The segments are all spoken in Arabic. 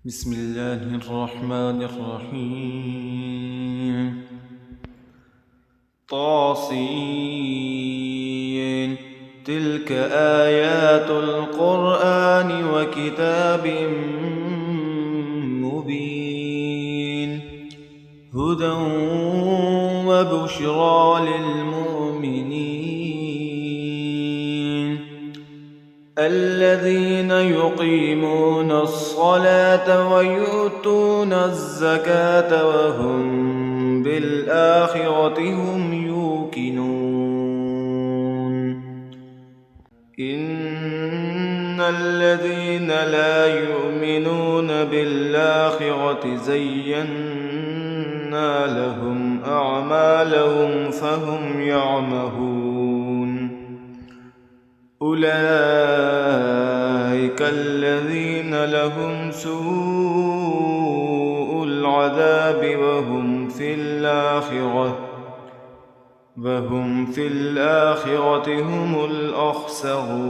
بسم الله الرحمن الرحيم. طاسين. تلك آيات القرآن وكتاب مبين، هدى وبشرى للمؤمنين الذين يقيمون الصلاة ويؤتون الزكاة وهم بالآخرة هم يوقنون. إن الذين لا يؤمنون بالآخرة زينا لهم أعمالهم فهم يعمهون. أولئك الذين لهم سوء العذاب وهم في الآخرة هم الأخسرون.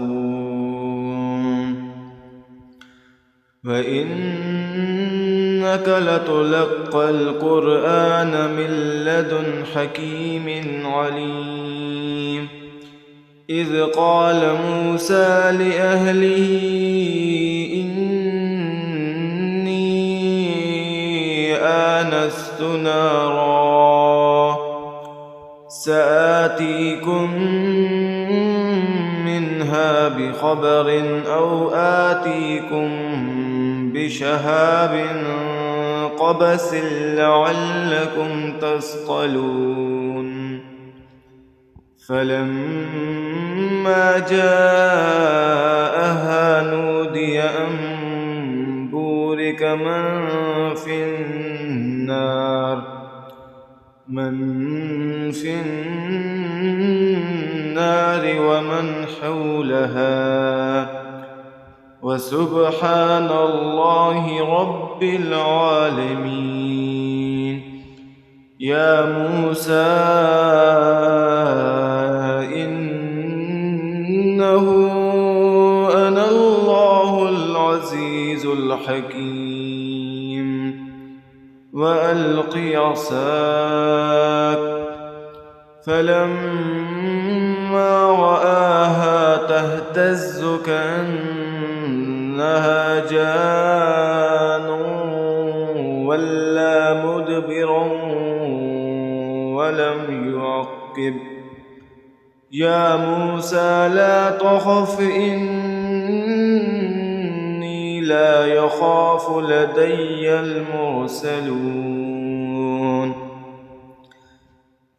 وإنك لتلقى القرآن من لدن حكيم عليم. إذ قال موسى لأهله إني آنست نارا سآتيكم منها بخبر أو آتيكم بشهاب قبس لعلكم تصطلون. فلما جاءها نودي أن بورك من في النار ومن حولها وسبحان الله رب العالمين. يا موسى إنه أنا الله العزيز الحكيم. وألق عصاك فلما رآها تهتز كأنها جان ولا مدبرا ولم يعقب. يا موسى لا تخف إني لا يخاف لدي المرسلون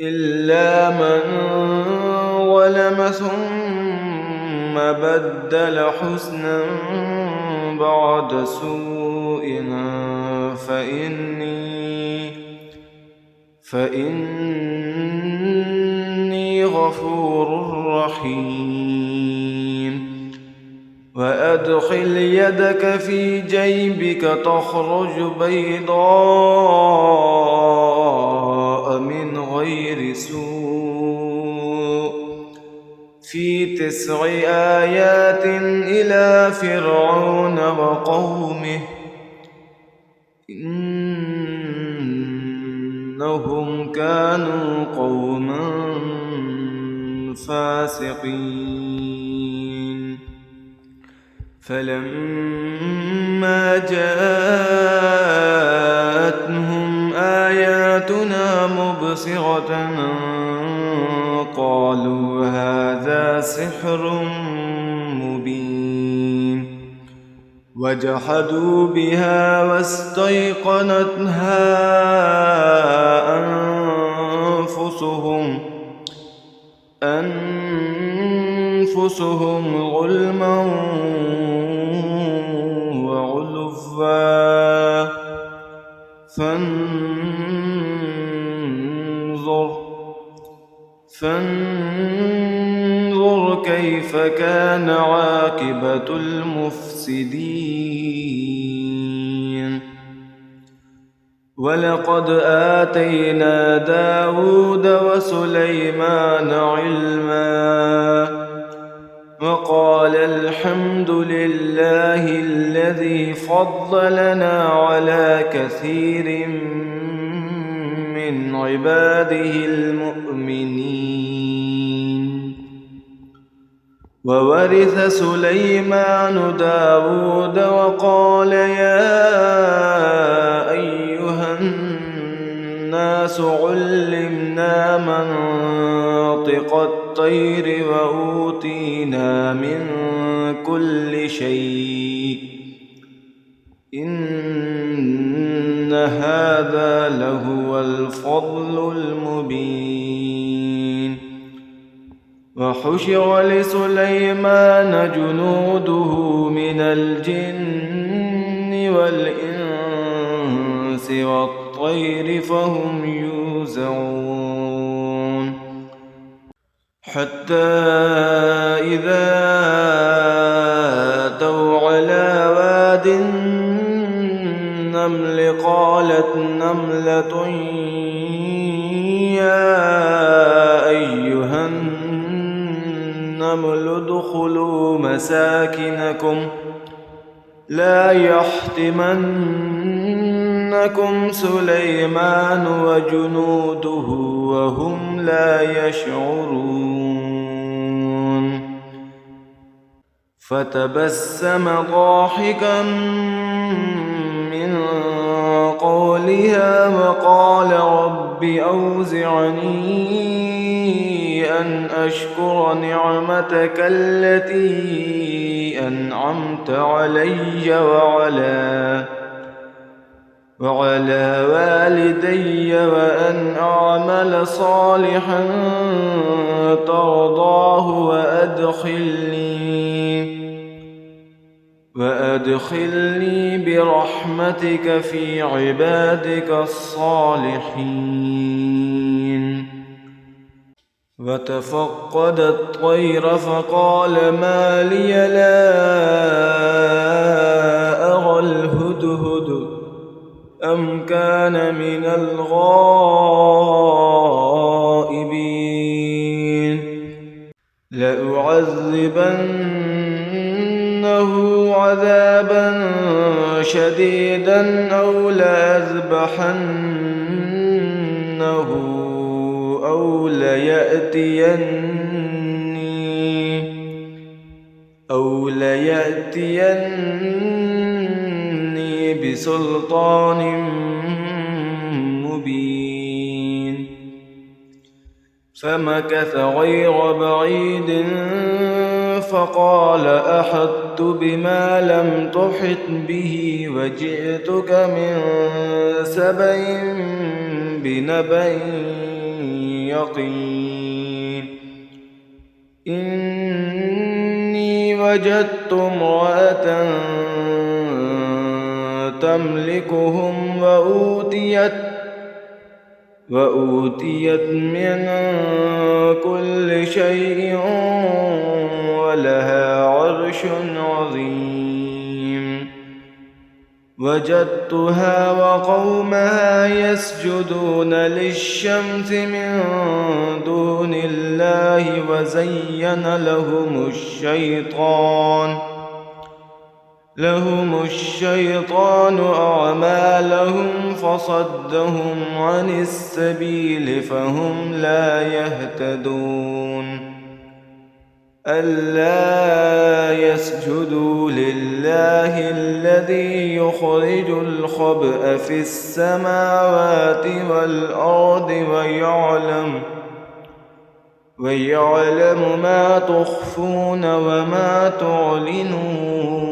إلا من ظلم ثم بدل حسنا بعد سوء فإني غفور رحيم. وأدخل يدك في جيبك تخرج بيضاء من غير سوء في 9 آيات إلى فرعون وقومه إنهم كانوا قوما فاسقين. فلما جاءتهم آياتنا مبصرة قالوا هذا سحر مبين. وجحدوا بها واستيقنتها أنفسهم ظلما وعلوا. فانظر كيف كان عاقبة المفسدين. ولقد آتينا داود وسليمان علما وقال الحمد لله الذي فضلنا على كثير من عباده المؤمنين. وورث سليمان داود وقال يا أيها الناس علمنا منطق الطير وأوتينا من كل شيء إن هذا لهو الفضل المبين. وحشر لسليمان جنوده من الجن والإنس والطير فهم يوزعون حتى إذا أتوا على واد النمل قالت نملة يا أيها النمل ادخلوا مساكنكم لا يحطمنكم سليمان وجنوده وهم لا يشعرون. فتبسم ضاحكا من قولها وقال رب أوزعني أن أشكر نعمتك التي أنعمت علي وعلى والدي وأن أعمل صالحا ترضاه وأدخلني برحمتك في عبادك الصالحين. وتفقد الطير فقال ما لي لا أرى الهدهد أم كان من الغائبين لأعذبنه عذابا شديدا أو لأذبحنه أو ليأتيني بسلطان مبين. فمكث غير بعيد فقال أحطت بما لم تحط به وجئتك من سبأ بنبأ يقين. إني وجدت امرأة تملكهم وأوتيت من كل شيء ولها عرش عظيم. وجدتها وقومها يسجدون للشمس من دون الله وزين لهم الشيطان أعمالهم فصدهم عن السبيل فهم لا يهتدون. ألا يسجدوا لله الذي يخرج الخبأ في السماوات والأرض ويعلم ما تخفون وما تعلنون.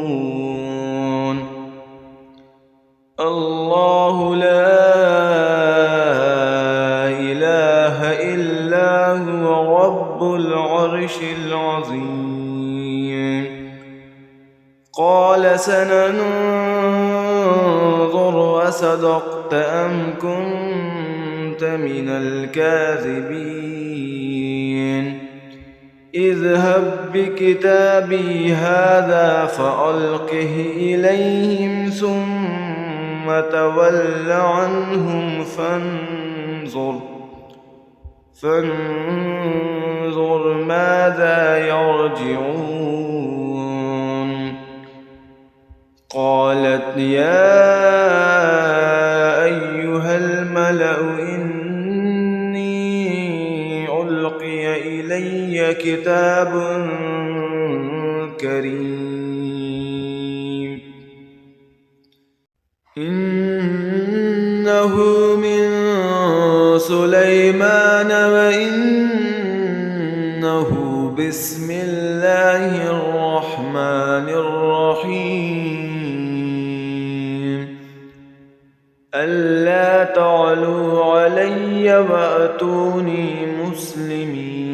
الله لا إله إلا هو رب العرش العظيم. قال سننظر أصدقت أم كنت من الكاذبين. اذهب بكتابي هذا فألقه إليهم ثم تول عنهم فانظر ماذا يرجعون. قالت يا أيها الملأ إني ألقي إلي كتاب كريم إنه من سليمان وإنه بسم الله الرحمن الرحيم ألا تعلوا علي وأتوني مسلمين.